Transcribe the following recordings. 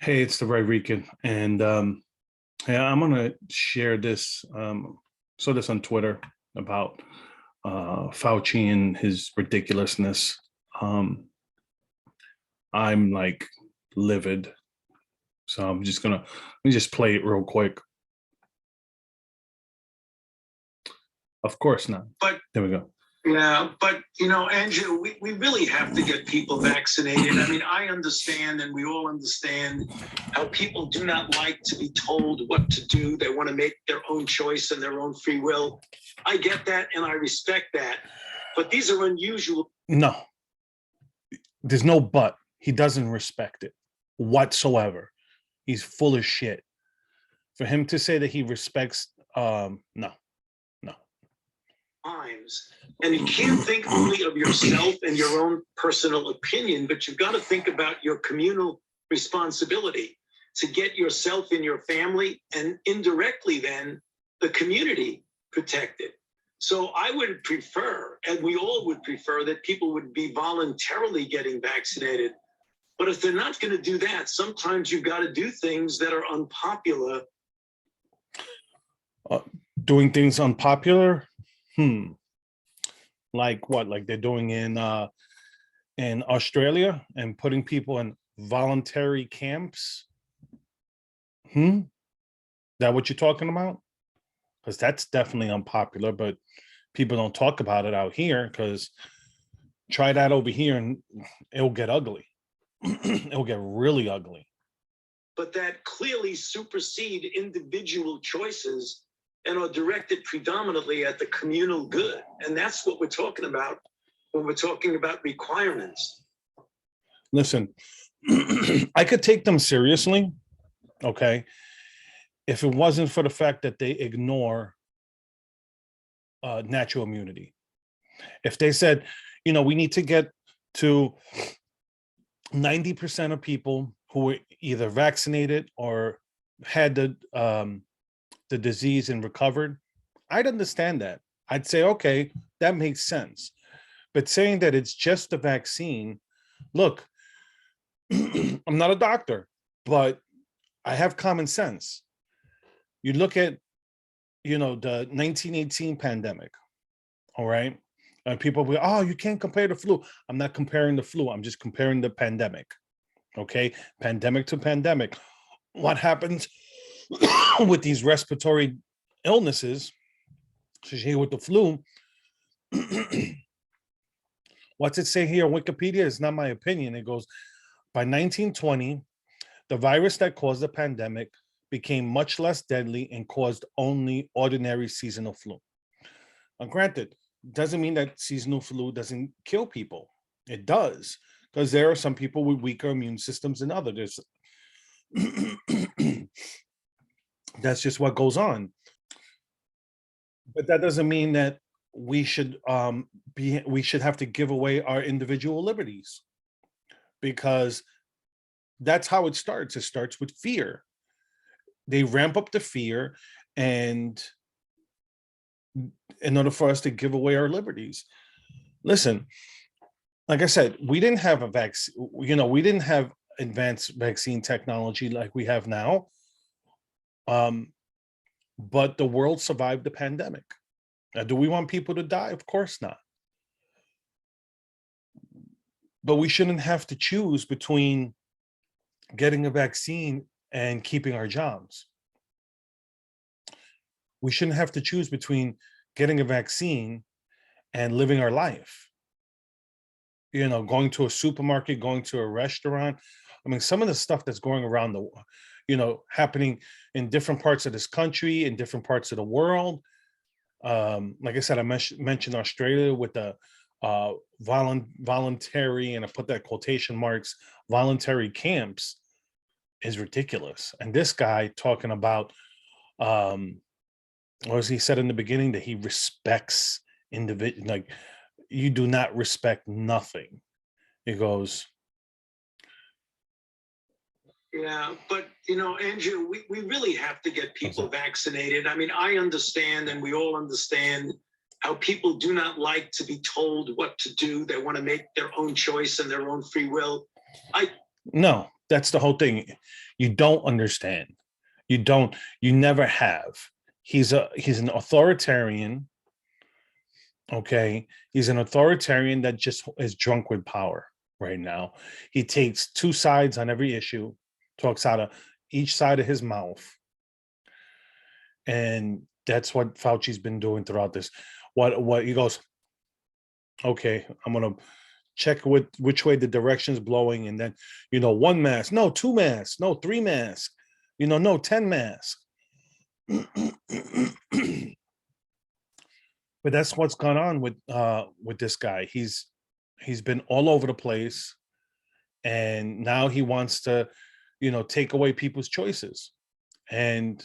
Hey, it's the Ray Rican, and yeah, I'm gonna share this. Saw this on Twitter about Fauci and his ridiculousness. Um, I'm like livid, so I'm just gonna let me just play it real quick. Of course not. But There we go. yeah, but Andrew, we really have to get people vaccinated. I mean, I understand, and we all understand how people do not like to be told what to do. They want to make their own choice and their own free will. I get that, and I respect that. But these are unusual. No, there's no but. He doesn't respect it whatsoever. He's full of shit. For him to say that he respects, no. Times, and you can't think only of yourself and your own personal opinion, but you've got to think about your communal responsibility to get yourself and your family, and indirectly then the community, protected. So I would prefer, and we all would prefer, that people would be voluntarily getting vaccinated. But if they're not going to do that, sometimes you've got to do things that are unpopular. Doing things unpopular. Like what? Like they're doing in Australia and putting people in voluntary camps. That what you're talking about? Because that's definitely unpopular, but people don't talk about it out here. Because try that over here and it'll get ugly. It'll get really ugly. But that clearly supersede individual choices and are directed predominantly at the communal good. And that's what we're talking about when we're talking about requirements. Listen, I could take them seriously, okay, if it wasn't for the fact that they ignore natural immunity. If they said, we need to get to 90% of people who were either vaccinated or had the disease and recovered, I'd understand that. I'd say, okay, that makes sense. But saying that it's just the vaccine, look, I'm not a doctor, but I have common sense. You look at, the 1918 pandemic, all right? And people will, oh, you can't compare the flu. I'm not comparing the flu. I'm just comparing the pandemic, okay? Pandemic to pandemic. What happens with these respiratory illnesses, especially with the flu? What's it say here on Wikipedia? It's not my opinion. It goes, by 1920, the virus that caused the pandemic became much less deadly and caused only ordinary seasonal flu. Now, granted, doesn't mean that seasonal flu doesn't kill people. It does, because there are some people with weaker immune systems than others. That's just what goes on. But that doesn't mean that we should have to give away our individual liberties, because that's how it starts. It starts with fear. They ramp up the fear, and in order for us to give away our liberties. Listen, like I said, we didn't have a vaccine, we didn't have advanced vaccine technology like we have now. But the world survived the pandemic. Now, do we want people to die? Of course not. But we shouldn't have to choose between getting a vaccine and keeping our jobs. We shouldn't have to choose between getting a vaccine and living our life. Going to a supermarket, going to a restaurant. I mean, some of the stuff that's going around happening in different parts of this country, in different parts of the world. Like I said, I mentioned Australia with the voluntary, and I put that quotation marks, voluntary camps, is ridiculous. And this guy talking about, or as he said in the beginning, that he respects individual, like, you do not respect nothing. He goes, yeah, but Andrew, we really have to get people vaccinated. I mean, I understand, and we all understand how people do not like to be told what to do. They want to make their own choice and their own free will. No, That's the whole thing. You don't understand. You never have. He's an authoritarian. Okay. He's an authoritarian that just is drunk with power right now. He takes two sides on every issue, talks out of each side of his mouth. And that's what Fauci's been doing throughout this. What he goes, okay, I'm gonna check which way the direction's blowing, and then, one mask, no, two masks, no, three masks, no, 10 masks. But that's what's gone on with this guy. He's been all over the place, and now he wants to, take away people's choices. And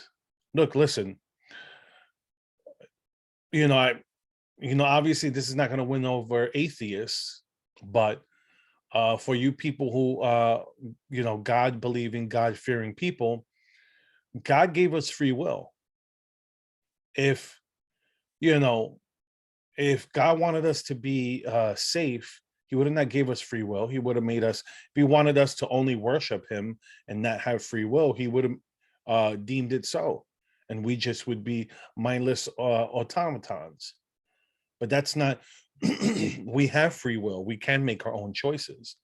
look, listen, I obviously this is not going to win over atheists, but for you people who God believing, God fearing people, God gave us free will. If if God wanted us to be safe, he would have not gave us free will. He would have made us, if he wanted us to only worship him and not have free will, he would have deemed it so. And we just would be mindless automatons. But that's not, we have free will. We can make our own choices.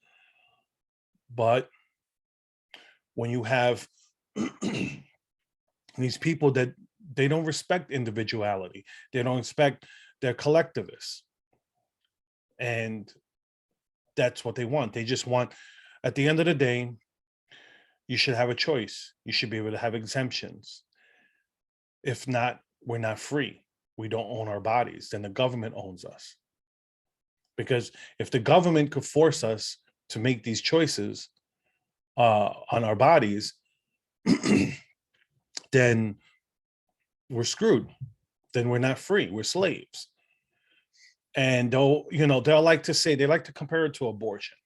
But when you have these people that they don't respect individuality, they don't respect, they're collectivists. And that's what they want. They just want, at the end of the day, you should have a choice. You should be able to have exemptions. If not, we're not free. We don't own our bodies. Then the government owns us. Because if the government could force us to make these choices on our bodies, then we're screwed. Then we're not free. We're slaves. And they'll like to say, they like to compare it to abortion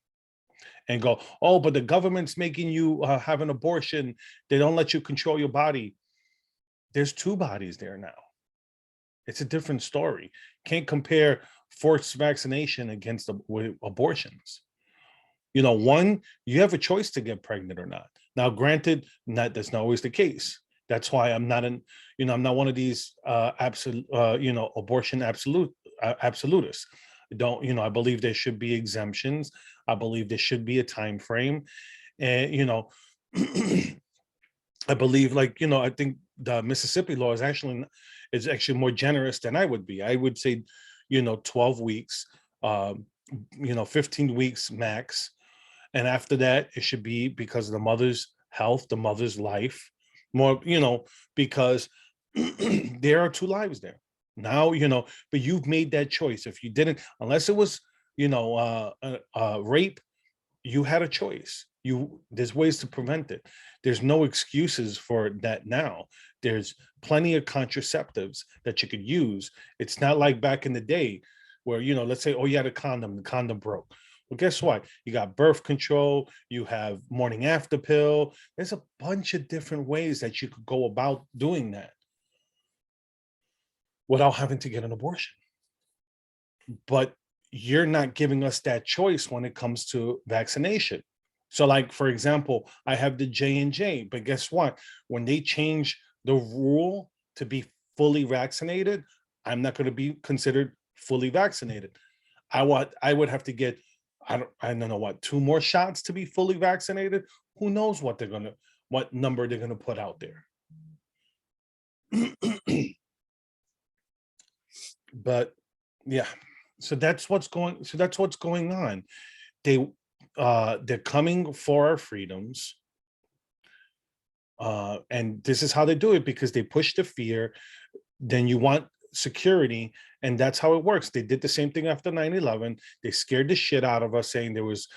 and go, oh, but the government's making you have an abortion. They don't let you control your body. There's two bodies there now. It's a different story. Can't compare forced vaccination against abortions. One, you have a choice to get pregnant or not. Now, granted, that's not always the case. That's why I'm not I'm not one of these abortion absolutists. I believe there should be exemptions. I believe there should be a time frame. And, I believe, I think the Mississippi law is actually more generous than I would be. I would say, 12 weeks, 15 weeks max. And after that, it should be because of the mother's health, the mother's life, more, because there are two lives there now, but you've made that choice. If you didn't, unless it was, rape, you had a choice. There's ways to prevent it. There's no excuses for that now. There's plenty of contraceptives that you could use. It's not like back in the day where, let's say, oh, you had the condom broke. Well, guess what? You got birth control, you have morning after pill. There's a bunch of different ways that you could go about doing that without having to get an abortion. But you're not giving us that choice when it comes to vaccination. So, like, for example, I have the J&J, but guess what? When they change the rule to be fully vaccinated, I'm not going to be considered fully vaccinated. I would have to get, I don't know what, 2 more shots to be fully vaccinated. Who knows what number they're going to put out there. But yeah, so that's what's going on. They're coming for our freedoms. And this is how they do it, because they push the fear. Then you want security, and that's how it works. They did the same thing after 9/11. They scared the shit out of us, saying there was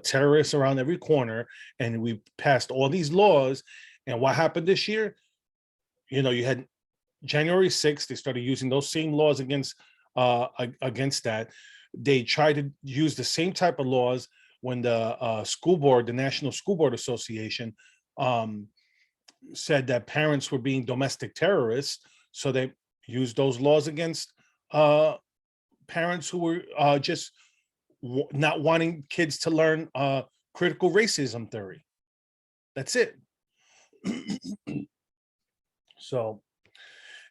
terrorists around every corner, and we passed all these laws. And what happened this year? You had January 6th, they started using those same laws against that. They tried to use the same type of laws when the school board, the National School Board Association, said that parents were being domestic terrorists. So they used those laws against parents who were just not wanting kids to learn critical racism theory. That's it. So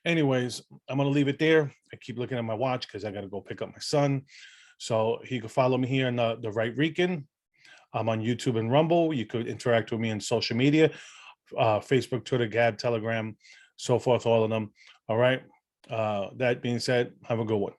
anyways, I'm going to leave it there. I keep looking at my watch because I got to go pick up my son. So he can follow me here in the Right Rican. I'm on YouTube and Rumble. You could interact with me on social media, Facebook, Twitter, Gab, Telegram, so forth, all of them. All right. That being said, have a good one.